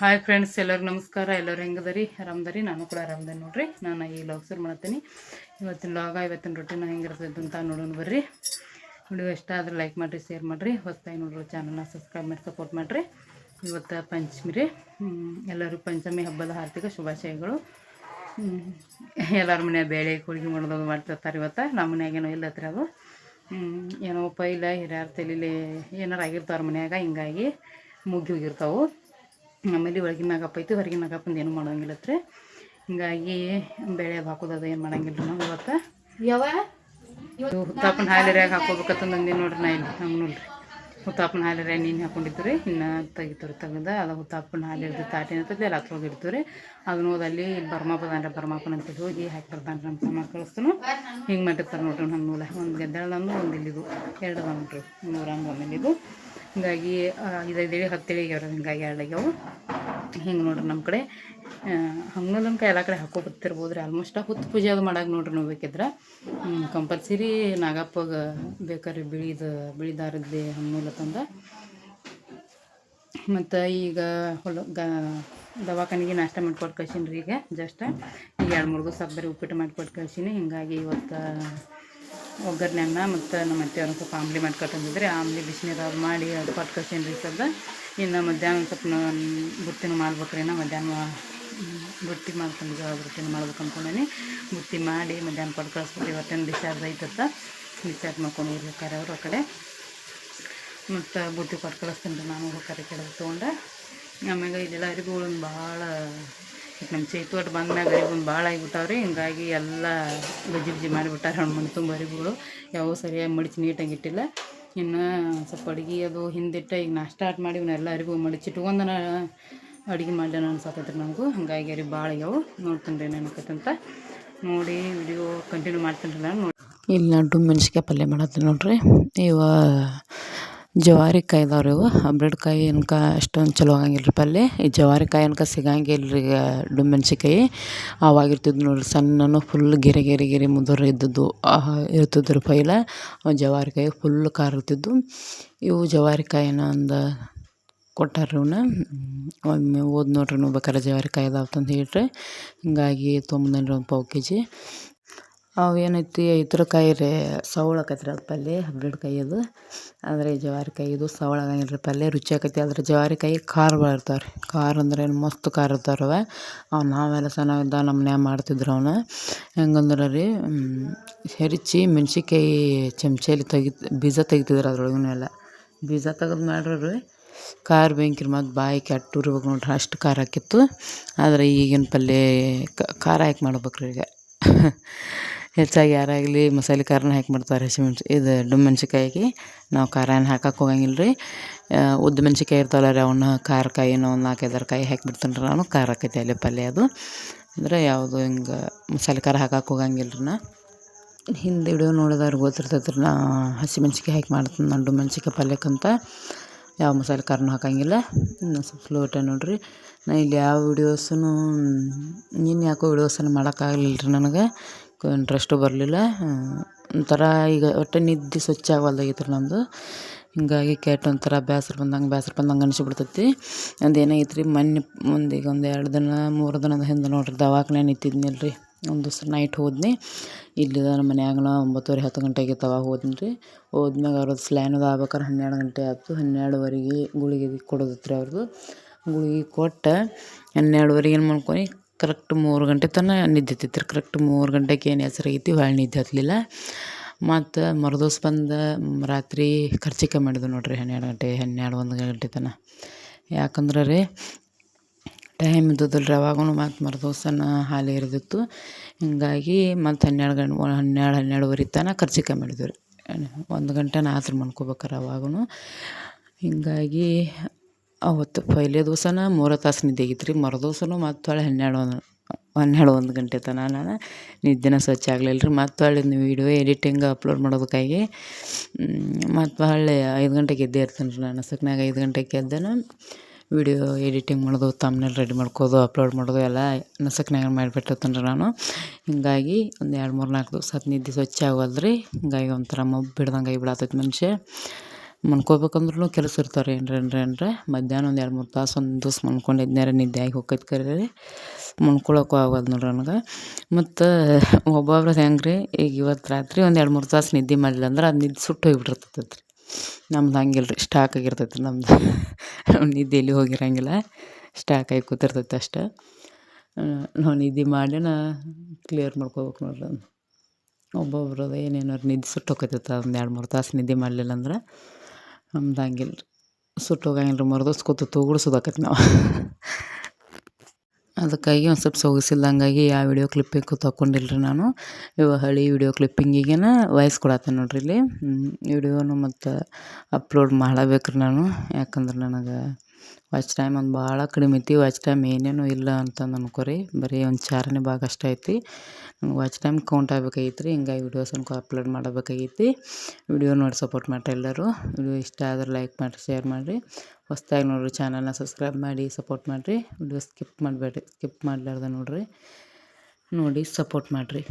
Hi friends, ಎಲ್ಲರಿಗೂ ನಮಸ್ಕಾರ. ಎಲ್ಲರೂ ಹೆಂಗದರಿ? ಆರಾಮದರಿ? ನಾನು ಕೂಡ ಆರಾಮದ ನೋಡ್ರಿ. ನಾನು ಈ ಲಾಗ್ ಶುರು ಮಾಡ್ತೀನಿ. ಇವತ್ತಿನ ಲಾಗ ಇವತ್ತಿನ ರೊಟ್ಟಿನ ಹೆಂಗಿರ್ತದೆ ಅಂತ ನೋಡೋಣ ಬರ್ರಿ. ವಿಡಿಯೋ ಇಷ್ಟ ಆದರೆ ಲೈಕ್ ಮಾಡಿರಿ, ಶೇರ್ ಮಾಡಿರಿ. ಹೊಸದಾಗಿ ನೋಡ್ರಿ ಚಾನಲ್ನ ಸಬ್ಸ್ಕ್ರೈಬ್ ಮಾಡಿ ಸಪೋರ್ಟ್ ಮಾಡಿರಿ. ಇವತ್ತು ಪಂಚಮಿ ರೀ. ಎಲ್ಲರೂ ಪಂಚಮಿ ಹಬ್ಬದ ಹಾರ್ದಿಕ ಶುಭಾಶಯಗಳು. ಎಲ್ಲರ ಮನೆ ಬೇಳೆ ಹೋಳಿಗೆ ಮಾಡೋದು ಮಾಡ್ತಿರ್ತಾರೆ. ಇವತ್ತು ನಮ್ಮ ಮನ್ಯಾಗೇನೋ ಇಲ್ಲತ್ರಿ ಅದು. ಏನೋ ಪೈಲ ಹಿರಿಯರ ತಲೆಯಲ್ಲಿ ಏನಾರು ಆಗಿರ್ತಾವ್ರ ಮನ್ಯಾಗ, ಹಿಂಗಾಗಿ ಮುಗಿ ಹೋಗಿರ್ತಾವೆ. ಆಮೇಲೆ ಒಳಗಿನ ನಾಗಪ್ಪ ಐತಿ, ಹೊರಗಿನ ನಾಗಪ್ಪಂದು ಏನು ಮಾಡೋಂಗಿಲ್ಲತ್ರಿ. ಹಿಂಗಾಗಿ ಬೇಳೆ ಹಾಕೋದು ಏನು ಮಾಡೋಂಗಿಲ್ಲ ನಾವು ಇವತ್ತು. ಇದು ಹುತ್ತಾಪನ ಹಾಲಿರ್ಯಾಗ ಹಾಕೋಬೇಕಂತಂದು ಅಂದಿ ನೋಡ್ರಿ. ನಾ ಇಲ್ಲಿ ಹಂಗೆ ನೋಡ್ರಿ, ಹುತ್ತಾಪನ ಹಾಲಿರ್ಯಾಗ ನೀನು ಹಾಕೊಂಡಿದ್ದು ರೀ. ಇನ್ನು ತೆಗೆದು ಅದು ಹುತ್ತಾಪನ ಹಾಲು ಇರ್ದು ತಾಟಿನ ಅಂತದ್ದು ಎಲ್ಲ ಹತ್ರ ಹೋಗಿರ್ತೀವಿ ರೀ. ಅದನ್ನ ಹೋದಲ್ಲಿ ಬರ್ಮಾಪನ ಅಂತ ಹೋಗಿ ಹಾಕಿ ಬರ್ತಾನೆ. ನಮ್ಮ ಸಮ ಕಳಿಸ್ತಾನು ಹಿಂಗೆ ಮಾಡಿರ್ತಾರೆ ನೋಡ್ರಿ. ನಮ್ಮ ನೂಲ ಒಂದು ಗೆದ್ದಳಂದು ಒಂದು ಇಲ್ಲಿದು ಎರಡು ನೋಡ್ರಿ, 100 ಆಮೇಲೆ ಇದು. ಹಿಂಗಾಗಿ 5 10 ಆಗ್ಯಾವ. ಹಿಂಗಾಗಿ 2 ಆಗ್ಯಾವು. ಹಿಂಗೆ ನೋಡ್ರಿ ನಮ್ಮ ಕಡೆ ಹಂಗನಕ ಎಲ್ಲ ಕಡೆ ಹಾಕೋಬರ್ತಿರ್ಬೋದು ರೀ. ಆಲ್ಮೋಸ್ಟ್ ಹುತ್ತು ಪೂಜೆ ಅದು ಮಾಡಾಗ ನೋಡ್ರಿ ನಾವು ಬೇಕಿದ್ರೆ ಕಂಪಲ್ಸರಿ ನಾಗಪ್ಪಗೆ ಬೇಕಾದ್ರೆ ಬಿಳಿದಾರದ್ದೇ ಹಣ್ಣುಲ್ಲ ತಂದ. ಮತ್ತು ಈಗ ದವಾಖಾನಿಗೆ ನಾಷ್ಟ ಮಾಡ್ಕೊಟ್ಟು ಕಳ್ಸೀನಿ ರೀ. ಈಗ ಜಸ್ಟ್ ಈಗ 2-3 ದಿವಸ ಬರೀ ಉಪ್ಪಿಟ್ಟು ಮಾಡಿಕೊಟ್ಟು ಕಳ್ಸೀನಿ. ಹಿಂಗಾಗಿ ಇವತ್ತು ಒಗ್ಗರಣೆ ಅನ್ನ ಮತ್ತು ನಮ್ಮ ಅತ್ತೆಯವ್ರು ಸ್ವಲ್ಪ ಆಮ್ಲಿ ಮಾಡ್ಕೊಟ್ಟಂದಿದ್ರೆ ಆಮ್ಲಿ ಬಿಸಿನೀರು ಅದು ಮಾಡಿ ಅದು ಕೊಟ್ಟು ಕಳ್ಸೀನಿ ರೀ. ಸದ್ದ ಇನ್ನು ಮಧ್ಯಾಹ್ನ ಸ್ವಲ್ಪ ಬುತ್ತಿನೂ ಮಾಡ್ಬೇಕ್ರಿ. ಮಧ್ಯಾಹ್ನ ಬುತ್ತಿ ಮಾಡ್ಕೊಂಡಿದ್ದೆ, ಬುತ್ತಿನ ಮಾಡ್ಬೇಕು ಅಂದ್ಕೊಂಡೇನಿ. ಬುತ್ತಿ ಮಾಡಿ ಮಧ್ಯಾಹ್ನ ಕೊಟ್ಟು ಕಳಿಸ್ಬಿಟ್ಟು ಇವತ್ತೇನು ಡಿಸ್ಚಾರ್ಜ್ ಐತತ್ತ. ಡಿಸ್ಚಾರ್ಜ್ ಮಾಡ್ಕೊಂಡು ಹೋಗ್ಬೇಕಾರೆ ಅವರು ಆ ಕಡೆ. ಮತ್ತು ಬುತ್ತಿ ಕೊಟ್ಟು ಕಳಿಸ್ತೀನಿ ರೀ ನಾನು ಹೋಗ್ಬೇಕಾರೆ ಕಡೆ ತೊಗೊಂಡೆ. ಆಮ್ಯಾಗ ಇಲ್ಲೆಲ್ಲ ಅರಿವುಗಳನ್ನು ಭಾಳ ನಮ್ಮ ಚೈತೋಟ ಬಂದ್ಮ್ಯಾಗ ಅರಿವುಗಳು ಭಾಳ ಆಗಿಬಿಟ್ಟಾವ್ರಿ. ಹಿಂಗಾಗಿ ಎಲ್ಲ ಬಜ್ಜಿ ಮಾಡಿಬಿಟ್ಟಾರೆ. ಹಣ್ಣು ತುಂಬ ಅರಿವುಗಳು ಯಾವ ಸರಿಯಾಗಿ ಮಡಿಚಿ ನೀಟಾಗಿ ಇಟ್ಟಿಲ್ಲ. ಇನ್ನು ಸ್ವಲ್ಪ ಅಡುಗೆ ಅದು ಹಿಂದಿಟ್ಟು ಈಗ ನಾ ಸ್ಟಾರ್ಟ್ ಮಾಡಿ ಇವನ್ನೆಲ್ಲ ಅರಿವು ಮಡಿಚಿಟ್ಕೊಂಡನ ಅಡುಗೆ ಮಾಡಲೇನ ಅನ್ಸತ್ತೈತ್ರಿ ನನಗೂ. ಹಾಗಾಗಿ ಅರಿವು ಭಾಳ ಆಗ್ಯಾವು. ನೋಡ್ತೀನಿ ರೀ ಏನೇನಕತ್ತಂತ ನೋಡಿ ವಿಡಿಯೋ ಕಂಟಿನ್ಯೂ ಮಾಡ್ತೀನಿ ರೀ ನಾನು. ಇಲ್ಲಿ ನಾನು ಮೆಣ್ಸಿಕಾಯಿ ಪಲ್ಯ ಮಾಡತ್ತೀನಿ ನೋಡ್ರಿ. ಇವ ಜವಾರಿಕಾಯಿ ಇದಾವ್ರಿ. ಇವು ಹಬ್ರಿಡ್ಕಾಯಿ ಅನ್ಕ ಅಷ್ಟೊಂದು ಚಲೋ ಆಗಂಗಿಲ್ಲ ರೀ ಪಲ್ಯ. ಈ ಜವಾರಿಕಾಯಿ ಅನ್ಕ ಸಿಗಂಗಿಲ್ಲ ರೀ. ಈಗ ಮೆಣ್ಸಿಕಾಯಿ ಅವಾಗಿರ್ತಿದ್ದು ನೋಡ್ರಿ, ಸಣ್ಣನು ಫುಲ್ ಗೆರೆ ಮುದುರು ಇದ್ದದ್ದು ಇರ್ತಿದ್ದು ರೀ ಪೈಲ. ಜವಾರಿಕಾಯಿ ಫುಲ್ ಖಾರ ಇರ್ತಿದ್ದು. ಇವು ಜವಾರಿಕಾಯಿನ ಒಂದು ಕೊಟ್ಟಾರ್ರಿ. ಇವನ್ನ ಒಮ್ಮೆ ಓದ್ ನೋಡ್ರಿ ನೀವು ಬೇಕಾದ್ರೆ ಜವಾರಿಕಾಯಿ ಅದಾವ ತಂದು ಹೇಳ್ರಿ. ಹಿಂಗಾಗಿ ತೊಗೊಂಬಂದೇನ್ರಿ ಒಂದು 1/4 kg. ಅವು ಏನೈತಿ ಇದ್ರಕಾಯಿ ರೀ, ಸೌಳಾಕೈತಿ ರೀ ಅದು ಪಲ್ಯ, ಹಬ್ರಿಡ್ಕಾಯಿ ಅದು. ಆದರೆ ಜವಾರಿಕಾಯಿ ಇದು ಸವಳಾಗಂಗಿಲ್ಲ ರೀ ಪಲ್ಯ, ರುಚಿ ಆಕೈತಿ. ಆದರೆ ಜವಾರಿಕಾಯಿ ಖಾರ ಭಾಳ ಇರ್ತಾವೆ ರೀ. ಖಾರ ಅಂದ್ರೆ ಮಸ್ತ್ ಖಾರ ಇರ್ತಾರವ. ನಾವೆಲ್ಲ ಸಣ್ಣವಿದ್ದಾಗ ನಮ್ಮ ಮನ್ಯಾಗ ಮಾಡ್ತಿದ್ರು ಅವನ್ನ. ಹೆಂಗಂದ್ರೆ ರೀ, ಹೆರಿಚಿ ಮೆಣ್ಸಿಕಾಯಿ ಚಮಚಲ್ಲಿ ಬೀಜ ತೆಗಿತಿದ್ರು. ಅದ್ರೊಳಗಿನೆಲ್ಲ ಬೀಜ ತೆಗೆದು ಮಾಡ್ರಿ ರೀ. ಖಾರ ಬೆಂಕಿ ಮತ್ತು ಬಾಯಿ ಕೆಟ್ಟು ಇರ್ಬೇಕು ನೋಡ್ರಿ, ಅಷ್ಟು ಖಾರ ಹಾಕಿತ್ತು. ಆದರೆ ಈಗಿನ ಪಲ್ಯ ಖಾರ ಹಾಕಿ ಮಾಡ್ಬೇಕ್ರಿ ಈಗ. ಹೆಚ್ಚಾಗಿ ಯಾರಾಗಲಿ ಮಸಾಲೆ ಖಾರನ ಹಾಕಿ ಮಾಡ್ತಾರೆ. ಇದು ಮೆಣ್ಸಿಕಾಯಿಗೆ ನಾವು ಖಾರ ಏನು ಹಾಕಕ್ಕೆ ಹೋಗಂಗಿಲ್ಲ ರೀ. ಉದ್ದ ಮೆಣ್ಸಿಕಾಯಿ ಇರ್ತಾವಲ್ಲ ರೀ, ಅವನ್ನ ಖಾರಕಾಯಿನ ಒಂದು 4-5 ಕಾಯಿ ಹಾಕಿಬಿಡ್ತೀನಿ ರೀ ನಾನು. ಖಾರ ಆಕೈತಿ ಅಲ್ಲಿ ಪಲ್ಯ ಅದು. ಅಂದರೆ ಯಾವುದು ಹಿಂಗೆ ಮಸಾಲೆ ಖಾರ ಹಾಕಕ್ಕೆ ಹೋಗಂಗಿಲ್ಲ ರೀ. ನಾ ಹಿಂದೆ ವಿಡಿಯೋ ನೋಡಿದವ್ರಿಗೆ ಗೊತ್ತಿರ್ತೈತೆ ರೀ. ನಾ ಹಸಿಮೆಣ್ಸಿಕಾಯಿ ಹಾಕಿ ಮಾಡ್ತೀನಿ ನಾನು ಮೆಣ್ಸಿಕಾಯಿ ಪಲ್ಯಕ್ಕಂತ. ಯಾವ ಮಸಾಲೆ ಖಾರನೂ ಹಾಕಂಗಿಲ್ಲ. ಇನ್ನು ಸ್ವಲ್ಪ ಸ್ಲೋ ಇಟ್ಟೆ ನೋಡಿರಿ. ನಾ ಇಲ್ಲಿ ಯಾವ ವೀಡಿಯೋಸೂ ಇನ್ನು ಯಾಕೋ ವೀಡಿಯೋಸನ್ನು ಮಾಡೋಕ್ಕಾಗಲಿಲ್ಲ ರೀ. ನನಗೆ ಇಂಟ್ರೆಸ್ಟು ಬರಲಿಲ್ಲ. ಒಂಥರ ಈಗ ಒಟ್ಟು ನಿದ್ದೆ ಸ್ವಚ್ಛ ಆಗವಲ್ದಾಗಿತ್ತು ರೀ ನಮ್ಮದು. ಹಿಂಗಾಗಿ ಕೆಟ್ಟ ಒಂಥರ ಬೇಸರ ಬಂದಂಗೆ ಅನಿಸ್ಬಿಡ್ತೈತಿ. ಅದೇನಾಗಿತ್ತು ರೀ, ಈಗ ಒಂದು 2 ದಿನ 3 ದಿನದ ಹಿಂದೆ ನೋಡ್ರಿ ದವಾಖಾನೆ ನಿಂತಿದ್ನಿಲ್ಲ ರೀ. ಒಂದು ದಿವಸ ನೈಟ್ ಹೋದ್ನಿ. ಇಲ್ಲಿ ನಮ್ಮ ಮನ್ಯಾಗನ 9:30 10 ಗಂಟೆಗೆ ಅವಾಗ ಹೋದ್ನಿ ರೀ. ಹೋದ್ಮ್ಯಾಗ ಅವ್ರದ್ದು ಸ್ಲ್ಯಾನದು ಆಗ್ಬೇಕಾರೆ 12 ಗಂಟೆ ಆಯ್ತು. 12ವರೆಗೆ ಗುಳಿಗೆ ಕೊಡೋದಿತ್ತು ರೀ ಅವ್ರದ್ದು. ಗುಳಿಗೆ ಕೊಟ್ಟು 12ವರೆಗೆ ಏನು ಮಾಡ್ಕೊಂಡು ಕರೆಕ್ಟ್ 3 ಗಂಟೆ ತನಕ ನಿದ್ದಿತ್ತಿತ್ತು ರೀ. ಕರೆಕ್ಟ್ 3 ಗಂಟೆಗೆ ಏನು ಹೆಸರಾಗೈತಿ, ಹೊಳ್ಳಿ ನಿದ್ದೆ ಹತ್ತಲಿಲ್ಲ. ಮತ್ತು ಮರುದಿವ್ಸ ಬಂದು ರಾತ್ರಿ ಖರ್ಚಿಕೆ ಮಾಡಿದ್ವಿ ನೋಡ್ರಿ 12 ಗಂಟೆ 1 ಗಂಟೆ ತನಕ. ಯಾಕಂದ್ರೆ ರೀ ಟೈಮ್ ಇದ್ದದಲ್ಲ ರೀ ಅವಾಗೂ. ಮತ್ತು ಮರುದಿವ್ಸನ ಹಾಲು ಇರಿದಿತ್ತು. ಹಿಂಗಾಗಿ ಮತ್ತು 12-12:30 ತನಕ ಖರ್ಚಿಕೆ ಮಾಡಿದ್ವಿ ರೀ. 1 ಗಂಟೆನ ಆತ್ರಿ ಮನ್ಕೋಬೇಕಾರೆ ಅವಾಗೂ. ಹಿಂಗಾಗಿ ಅವತ್ತು ಪೈಲೆ ದಿವ್ಸನ 3 ತಾಸು ನಿದ್ದೆ ಆಗಿತ್ತು ರೀ. ಮರುದಿವ್ಸನೂ ಮತ್ತು 12-1 ಗಂಟೆ ತನಕ ನಾನು ನಿದ್ದೆನ ಸ್ವಚ್ಛ ಆಗಲಿಲ್ಲ ರೀ. ಮತ್ತು ವೀಡಿಯೋ ಎಡಿಟಿಂಗ್ ಅಪ್ಲೋಡ್ ಮಾಡೋದಕ್ಕಾಗಿ ಮತ್ತು 5 ಗಂಟೆಗೆ ಎದ್ದೇ ಇರ್ತೀನಿ ರೀ ನಾನು. ಸಕ್ನಾಗ 5 ಗಂಟೆಗೆ ಎದ್ದೇನ ವೀಡಿಯೋ ಎಡಿಟಿಂಗ್ ಮಾಡೋದು, ತಮ್ನೆಲ್ ರೆಡಿ ಮಾಡ್ಕೋದು, ಅಪ್ಲೋಡ್ ಮಾಡೋದು ಎಲ್ಲ ನಸಕ್ನಾಗ ಮಾಡಿಬಿಟ್ಟಿರ್ತೀನಿ ರೀ ನಾನು. ಹಿಂಗಾಗಿ ಒಂದು 2-3-4 ದಿವಸ ನಿದ್ದೆ ಸ್ವಚ್ಛ ಆಗವಲ್ದು ರೀ. ಹಿಂಗಾಗಿ ಒಂಥರ ಮಬ್ಬು ಹಿಡ್ದಂಗೆ ಆಗಿಬಿಡತೈತಿ ಮನುಷ್ಯ. ಮನ್ಕೋಬೇಕಂದ್ರೂ ಕೆಲಸ ಇರ್ತಾರೆ ಏನ್ರ ಮಧ್ಯಾಹ್ನ ಒಂದು 2-3 ತಾಸು ಒಂದು ದಿವ್ಸ ಮನ್ಕೊಂಡಿದ್ನ್ಯಾರ ನಿದ್ದೆ ಆಗಿ ಹೋಕೈತೆ ಕರೆ ಮನ್ಕೊಳಕ್ಕೂ ಆಗೋದು ನೋಡ್ರಿ ನನಗೆ. ಮತ್ತು ಒಬ್ಬೊಬ್ರದ್ದು ಹೆಂಗೆ ರೀ, ಈಗ ಇವತ್ತು ರಾತ್ರಿ ಒಂದು 2-3 ತಾಸು ನಿದ್ದೆ ಮಾಡಲಿಲ್ಲ ಅಂದ್ರೆ ಅದು ನಿದ್ದೆ ಸುಟ್ಟು ಹೋಗಿಬಿಟ್ಟಿರ್ತೈತೆ ರೀ. ನಮ್ದು ಹಂಗಿಲ್ಲ ರೀ, ಸ್ಟಾಕ್ ಆಗಿರ್ತೈತೆ ರೀ ನಮ್ದು. ನಿದ್ದೆ ಎಲ್ಲಿ ಹೋಗಿರಂಗಿಲ್ಲ, ಸ್ಟಾಕ್ ಆಗಿ ಕೂತಿರ್ತೈತೆ ಅಷ್ಟೇ. ನಾವು ನಿದ್ದೆ ಮಾಡಿನ ಕ್ಲಿಯರ್ ಮಾಡ್ಕೋಬೇಕು ನೋಡ್ರಿ. ಒಬ್ಬೊಬ್ರದ್ದು ಏನೇನಾರು ನಿದ್ದೆ ಸುಟ್ಟು ಹೋಗ್ತೈತೆ ಒಂದು 2-3 ತಾಸು ನಿದ್ದೆ ಮಾಡಲಿಲ್ಲ ಅಂದ್ರೆ. ನಮ್ದು ಹಂಗಿಲ್ಲ ರೀ, ಸುಟ್ಟು ಹೋಗಂಗಿಲ್ಲ ರೀ, ಮರ್ದೋಸ್ ಕೂತು ತೂಗುಡ್ಸೋದಾಕೈತಿ ನಾವು. ಅದಕ್ಕಾಗಿ ಒಂದು ಸ್ವಲ್ಪ ಸೊಗಸಿಲ್ದಂಗಾಗಿ ಯಾವ ವಿಡಿಯೋ ಕ್ಲಿಪ್ಪಿಂಗು ತಗೊಂಡಿಲ್ಲ ರೀ ನಾನು. ಇವು ಹಳೆ ವಿಡಿಯೋ ಕ್ಲಿಪ್ಪಿಂಗಿಗೇನ ವಾಯ್ಸ್ ಕೊಡತ್ತೇನೆ ನೋಡ್ರಿ ಇಲ್ಲಿ. ವಿಡಿಯೋನು ಮತ್ತು ಅಪ್ಲೋಡ್ ಮಾಡಬೇಕು ರೀ ನಾನು. ಯಾಕಂದ್ರೆ ನನಗೆ ವಾಚ್ ಟೈಮ್ ಒಂದು ಭಾಳ ಕಡಿಮೆ ಐತಿ. ವಾಚ್ ಟೈಮ್ ಏನೇನೂ ಇಲ್ಲ ಅಂತಂದು ಅನ್ಕೋರಿ, ಬರೀ ಒಂದು 4ನೇ ಭಾಗ ಅಷ್ಟೇ ಐತಿ. ನಂಗೆ ವಾಚ್ ಟೈಮ್ ಕೌಂಟ್ ಆಗ್ಬೇಕಾಗಿತ್ತು ರೀ, ಹಿಂಗಾಗಿ ವಿಡಿಯೋಸ್ ಅನ್ಕೋ ಅಪ್ಲೋಡ್ ಮಾಡಬೇಕಾಗೈತಿ. ವಿಡಿಯೋ ನೋಡಿ ಸಪೋರ್ಟ್ ಮಾಡಿರಿ ಎಲ್ಲರೂ. ವಿಡಿಯೋ ಇಷ್ಟ ಆದ್ರೆ ಲೈಕ್ ಮಾಡಿರಿ, ಶೇರ್ ಮಾಡಿರಿ. ಹೊಸ್ದಾಗಿ ನೋಡಿರಿ ಚಾನಲ್ನ ಸಬ್ಸ್ಕ್ರೈಬ್ ಮಾಡಿ ಸಪೋರ್ಟ್ ಮಾಡಿರಿ. ವಿಡಿಯೋ ಸ್ಕಿಪ್ ಮಾಡಬೇಡ್ರಿ, ಸ್ಕಿಪ್ ಮಾಡಲಾರ್ದೆ ನೋಡಿರಿ, ನೋಡಿ ಸಪೋರ್ಟ್ ಮಾಡಿರಿ.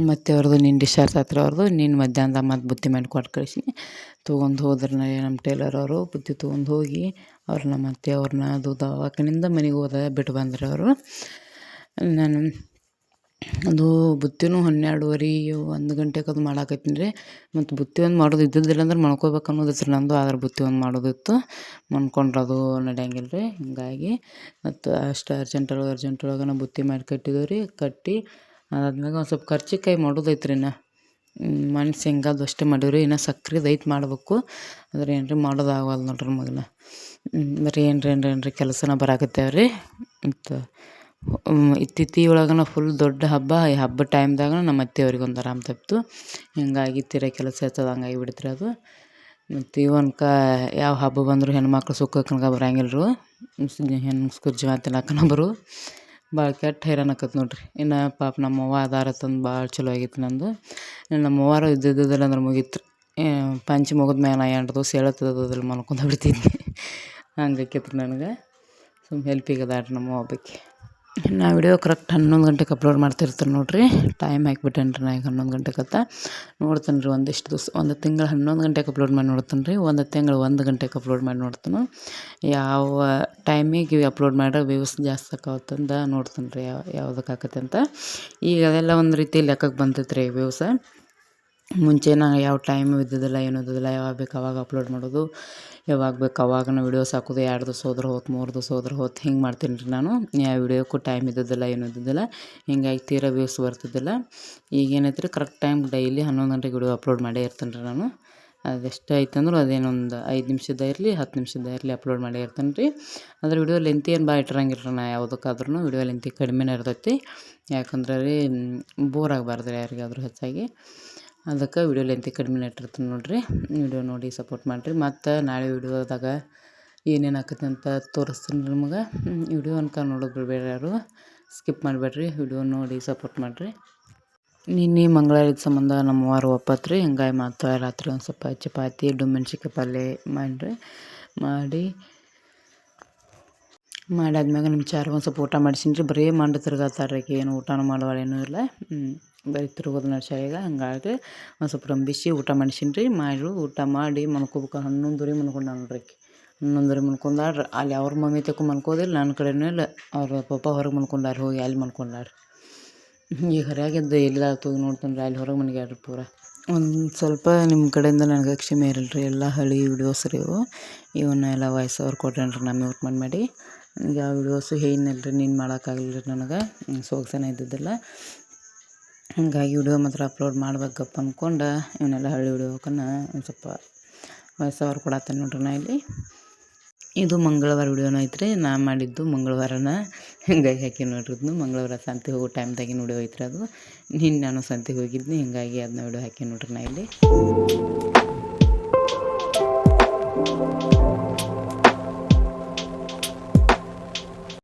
ಮತ್ತು ಅವ್ರದ್ದು ನಿನ್ನ ಡಿಶ್ಚಾರ್ಜ್ ಹತ್ರ ಅವ್ರದ್ದು ನಿನ್ನ ಮಧ್ಯಾಹ್ನದ ಮತ್ತು ಬುತ್ತಿ ಮಾಡಿ ಕೊಟ್ಟು ಕಳಿಸಿ ತೊಗೊಂಡು ಹೋದ್ರೆ ನಮ್ಮ ಟೇಲರ್ ಅವರು ಬುತ್ತಿ ತೊಗೊಂಡು ಹೋಗಿ ಅವ್ರನ್ನ ಮತ್ತೆ ಅವ್ರನ್ನ ಅದು ದವಾಖಾನಿಂದ ಮನೆಗೆ ಹೋದ ಬಿಟ್ಟು ಬಂದ್ರೆ ಅವರು. ನಾನು ಅದು ಬುತ್ತಿನೂ 12:30 1 ಗಂಟೆಗೆ ಅದು ಮಾಡಾಕತ್ತೀನಿ ರೀ. ಮತ್ತು ಬುತ್ತಿ ಒಂದು ಮಾಡೋದು ಇದ್ದಿದ್ದಿಲ್ಲ ಅಂದ್ರೆ ಮಾಡ್ಕೋಬೇಕು ಅನ್ನೋದಿತ್ತು ರೀ ನಂದು. ಆದ್ರೆ ಬುತ್ತಿ ಒಂದು ಮಾಡೋದಿತ್ತು, ಮನ್ಕೊಂಡ್ರೆ ಅದು ನಡೆಯಂಗಿಲ್ಲ ರೀ. ಹಿಂಗಾಗಿ ಮತ್ತು ಅಷ್ಟು ಅರ್ಜೆಂಟೊಳಗೆ ನಾವು ಬುತ್ತಿ ಮಾಡಿ ಕಟ್ಟಿದ್ದೇವೆ ರೀ. ಕಟ್ಟಿ ಅದಾದ್ಮೇಲೆ ಒಂದು ಸ್ವಲ್ಪ ಕರ್ಚಿಕಾಯಿ ಮಾಡೋದೈತೆ ರೀ. ಮಣ್ಣು ಶೇಂಗಾದು ಅಷ್ಟೇ ಮಾಡೀವಿ ರೀ. ಇನ್ನು ಸಕ್ರೆದು ಐತೆ ಮಾಡಬೇಕು, ಆದ್ರೆ ಏನು ರೀ ಮಾಡೋದಾಗಲ್ಲ ನೋಡ್ರಿ ನಮಗೆಲ್ಲ. ಬರೀ ಏನ್ರಿ ಕೆಲಸನ ಬರಾಕತ್ತೇವೆ ರೀ. ಮತ್ತು ಇತ್ತಿತ್ತಿ ಒಳಗನ ಫುಲ್ ದೊಡ್ಡ ಹಬ್ಬ. ಈ ಹಬ್ಬ ಟೈಮ್ದಾಗ ನಮ್ಮ ಅತ್ತೆಯವ್ರಿಗೆ ಒಂದು ಆರಾಮ ತಪ್ಪಿತು. ಹಿಂಗಾಗಿ ತೀರಾ ಕೆಲಸ ಇರ್ತದೆ, ಹಂಗಾಗಿ ಬಿಡ್ತೀರಿ ಅದು. ಮತ್ತು ಇವನ್ಕ ಯಾವ ಹಬ್ಬ ಬಂದರೂ ಹೆಣ್ಮಕ್ಳು ಸುಖಕ್ಕೆ ಬರಂಗಿಲ್ಲ ರೀ. ಹೆಣ್ಮಕ್ಳು ಜೀವ ತಿನ್ನಕ್ಕನ ಬರು ಭಾಳ ಕೆಟ್ಟ ಹೈರಾಣ ಆಕತ್ ನೋಡ್ರಿ. ಇನ್ನು ಪಾಪ ನಮ್ಮವ್ವ ಆಧಾರ ತಂದು ಭಾಳ ಚಲೋ ಆಗಿತ್ತು ನಂದು. ನಮ್ಮವ್ವಾರು ಇದ್ದಿದ್ದಿಲ್ಲ ಅಂದ್ರೆ ಮುಗೀತು. ಪಂಚ ಮುಗಿದ ಮ್ಯಾಗ ನಾ 2 ದಿವಸ ಹೇಳತ್ತದ್ರಲ್ಲಿ ಮಲ್ಕೊಂಡು ಬಿಡ್ತಿದ್ದೆ. ಹಂಗೆ ಆಕೈತ್ರಿ ನನಗೆ. ಹೆಲ್ಪಿಗೆ ಅದಾಳ್ರಿ ನಮ್ಮವ್ವ ಒಬ್ಬಾಕಿ. ನಾ ವಿಡಿಯೋ ಕರೆಕ್ಟ್ 11 ಗಂಟೆಗೆ ಅಪ್ಲೋಡ್ ಮಾಡ್ತಿರ್ತೀನಿ ನೋಡಿರಿ. ಟೈಮ್ ಹಾಕ್ಬಿಟ್ಟೇನೆ ರೀ ನಾ ಈಗ 11 ಗಂಟೆಗತ್ತ ನೋಡ್ತೇನೆ ರೀ. ಒಂದಿಷ್ಟು ದಿವಸ ಒಂದು ತಿಂಗಳು 11 ಗಂಟೆಗೆ ಅಪ್ಲೋಡ್ ಮಾಡಿ ನೋಡ್ತೇನೆ ರೀ. ಒಂದು ತಿಂಗಳು 1 ಗಂಟೆಗೆ ಅಪ್ಲೋಡ್ ಮಾಡಿ ನೋಡ್ತೇನೆ. ಯಾವ ಟೈಮಿಗೆ ಅಪ್ಲೋಡ್ ಮಾಡ್ರೆ ವ್ಯೂಸ್ ಜಾಸ್ತಿ ಆಕಾವತ್ತಂದು ನೋಡ್ತೇನೆ ರೀ, ಯಾವುದಕ್ಕೆ ಆಕತ್ತೆ ಅಂತ. ಈಗ ಅದೆಲ್ಲ ಒಂದು ರೀತಿ ಲೆಕ್ಕಕ್ಕೆ ಬಂತೈತೆ ರೀ ವ್ಯೂಸ. ಮುಂಚೆ ನಾನು ಯಾವ ಟೈಮು ಇದ್ದಿದ್ದಿಲ್ಲ, ಏನೂ ಇದ್ದಿದ್ದಿಲ್ಲ. ಯಾವಾಗ ಬೇಕು ಅವಾಗ ಅಪ್ಲೋಡ್ ಮಾಡೋದು, ಯಾವಾಗ ಬೇಕು ಅವಾಗನ ವೀಡಿಯೋಸ್ ಹಾಕೋದು. 2 ದಿವಸ ಹೋದ್ರೆ ಹೋತು, 3 ದಿವಸ ಹೋದ್ರೆ ಹೋತು, ಹಿಂಗೆ ಮಾಡ್ತೀನಿ ರೀ ನಾನು. ಯಾವ ವೀಡಿಯೋಕ್ಕೂ ಟೈಮ್ ಇದ್ದಿದ್ದಿಲ್ಲ, ಏನೂ ಇದ್ದಿದ್ದಿಲ್ಲ. ಹಿಂಗಾಗಿ ತೀರಾ ವ್ಯೂಸ್ ಬರ್ತಿದ್ದಿಲ್ಲ. ಈಗ ಏನೈತೆ ರೀ, ಕರೆಕ್ಟ್ ಟೈಮ್ ಡೈಲಿ 11 ಗಂಟೆಗೆ ವಿಡಿಯೋ ಅಪ್ಲೋಡ್ ಮಾಡೇ ಇರ್ತೀನಿ ರೀ ನಾನು. ಅದೆಷ್ಟು ಆಯ್ತಂದ್ರೆ ಅದೇನೊಂದು 5 ನಿಮಿಷದ ಇರಲಿ 10 ನಿಮಿಷದ ಇರಲಿ ಅಪ್ಲೋಡ್ ಮಾಡೇ ಇರ್ತೀನಿ ರೀ. ಅದ್ರ ವಿಡಿಯೋ ಲೆಂತಿ ಏನು ಭಾಳ ಇಟ್ಟಿರಂಗಿಲ್ಲ ರೀ. ನಾ ಯಾವುದಕ್ಕಾದ್ರೂ ವಿಡಿಯೋ ಲೆಂತಿ ಕಡಿಮೆನೇ ಇರ್ತೈತಿ. ಯಾಕಂದ್ರೆ ರೀ ಬೋರ್ ಆಗಬಾರ್ದು ರೀ ಯಾರಿಗಾದ್ರೂ ಹೆಚ್ಚಾಗಿ. ಅದಕ್ಕೆ ವಿಡಿಯೋ ಲೆಂತಿ ಕಡಿಮೆನೇ ಇಟ್ಟಿರ್ತೀನಿ ನೋಡಿರಿ. ವಿಡಿಯೋ ನೋಡಿ ಸಪೋರ್ಟ್ ಮಾಡಿರಿ. ಮತ್ತು ನಾಳೆ ವಿಡಿಯೋದಾಗ ಏನೇನು ಆಕೈತೆ ಅಂತ ತೋರಿಸ್ತೀನಿ ರೀ ನಿಮಗೆ. ವಿಡಿಯೋ ಅನ್ಕ ನೋಡೋದು ಬಿಡಬೇಡ್ರಿ ಯಾರು, ಸ್ಕಿಪ್ ಮಾಡಬೇಡ್ರಿ. ವಿಡಿಯೋ ನೋಡಿ ಸಪೋರ್ಟ್ ಮಾಡಿರಿ. ನಿನ್ನೆ ಮಂಗಳವಾರದ ಸಂಬಂಧ ನಮ್ಮವ್ವಾರು ಒಪ್ಪತ್ತು ರೀ. ಹಿಂಗಾಗಿ ಮತ್ತು ರಾತ್ರಿ ಒಂದು ಸ್ವಲ್ಪ ಚಪಾತಿ ಮೆಣ್ಸಿನ್ಕಾಯಿ ಪಲ್ಯ ಮಾಡಾದ್ಮ್ಯಾಗ ನಿಮ್ಮ ಚಾರು ಒಂದು ಸ್ವಲ್ಪ ಊಟ ಮಾಡಿಸೀನಿ ರೀ. ಬರೀ ಮಂಡ ತಿರ್ಗಾತಾರ್ರಿ, ಏನು ಊಟನೂ ಮಾಡೋಳು ಏನೂ ಇಲ್ಲ. ಬರೀ ತಿರ್ಗೋದು ನಡ್ಸ್ಯಾಳ ಈಗ. ಹಂಗಾಗಿ ಒಂದು ಸ್ವಲ್ಪ ರಂಬಿಸಿ ಊಟ ಮಾಡಿಸೀನಿ ರೀ. ಊಟ ಮಾಡಿ ಮನ್ಕೋಬೇಕು. 11:30 ಮನ್ಕೊಂಡಾಳ ನೋಡ್ರಿ ಆಕಿ. 11:30 ಮನ್ಕೊಂಡಾಳ್ರಿ. ಅಲ್ಲಿ ಅವ್ರ ಮಮ್ಮಿ ತಕ್ಕ ಮನ್ಕೋದಿಲ್ಲ, ನನ್ನ ಕಡೆನೂ ಇಲ್ಲ. ಅವ್ರ ಪಪ್ಪ ಹೊರಗೆ ಮನ್ಕೊಂಡಾರ, ಹೋಗಿ ಅಲ್ಲಿ ಮನ್ಕೊಂಡಾರ. ಈಗ ಹೊರಗಿದ್ದು ಎಲ್ಲ ಹೋಗಿ ನೋಡ್ತಾನೆ ರೀ, ಅಲ್ಲಿ ಹೊರಗೆ ಮನ್ಗ್ಯಾಡ್ರಿ ಪೂರ. ಒಂದು ಸ್ವಲ್ಪ ನಿಮ್ಮ ಕಡೆಯಿಂದ ನನಗೆ ಕ್ಷಮೆ ಇರಲ್ಲ ರೀ. ಎಲ್ಲ ಹಳೆ ವೀಡಿಯೋಸ್ ರೀ ಇವು. ಇವನ್ನ ಎಲ್ಲ ವಾಯ್ಸ್ ಓವರ್ ಕೊಟ್ಟೇನೆ ರೀ ನಾನು ಮ್ಯೂಟ್ ಮಾಡಿ. ಯಾವ ವೀಡಿಯೋಸು ಏನಿಲ್ಲ ರೀ, ನೀನು ಮಾಡೋಕ್ಕಾಗಲಿಲ್ಲ ರೀ ನನಗೆ, ಸೊಗಸನ ಇದ್ದಿದ್ದಿಲ್ಲ. ಹಾಗಾಗಿ ವಿಡಿಯೋ ಮಾತ್ರ ಅಪ್ಲೋಡ್ ಮಾಡ್ಬೇಕಪ್ಪ ಅಂದ್ಕೊಂಡು ಇವನ್ನೆಲ್ಲ ಹಳ್ಳಿ ವಿಡಿಯೋಕನ್ನ ಒಂದು ಸ್ವಲ್ಪ ವಾಯ್ಸ್ ಓವರ್ ಕೊಡತ್ತೇನೆ ನೋಡ್ರಿ ನಾ ಇಲ್ಲಿ. ಇದು ಮಂಗಳವಾರ ವಿಡಿಯೋನ ಐತ್ರಿ. ನಾ ಮಾಡಿದ್ದು ಮಂಗಳವಾರನ, ಹಿಂಗಾಗಿ ಹಾಕಿ ನೋಡ್ರಿದ್ನು. ಮಂಗಳವಾರ ಸಂತೆ ಹೋಗೋ ಟೈಮ್ದಾಗಿನ ವಿಡಿಯೋ ಐತ್ರಿ ಅದು. ನಿನ್ನೆ ನಾನು ಸಂತೆಗೆ ಹೋಗಿದ್ನಿ, ಹಿಂಗಾಗಿ ಅದನ್ನ ವಿಡಿಯೋ ಹಾಕಿ ನೋಡ್ರಿ ನಾ ಇಲ್ಲಿ.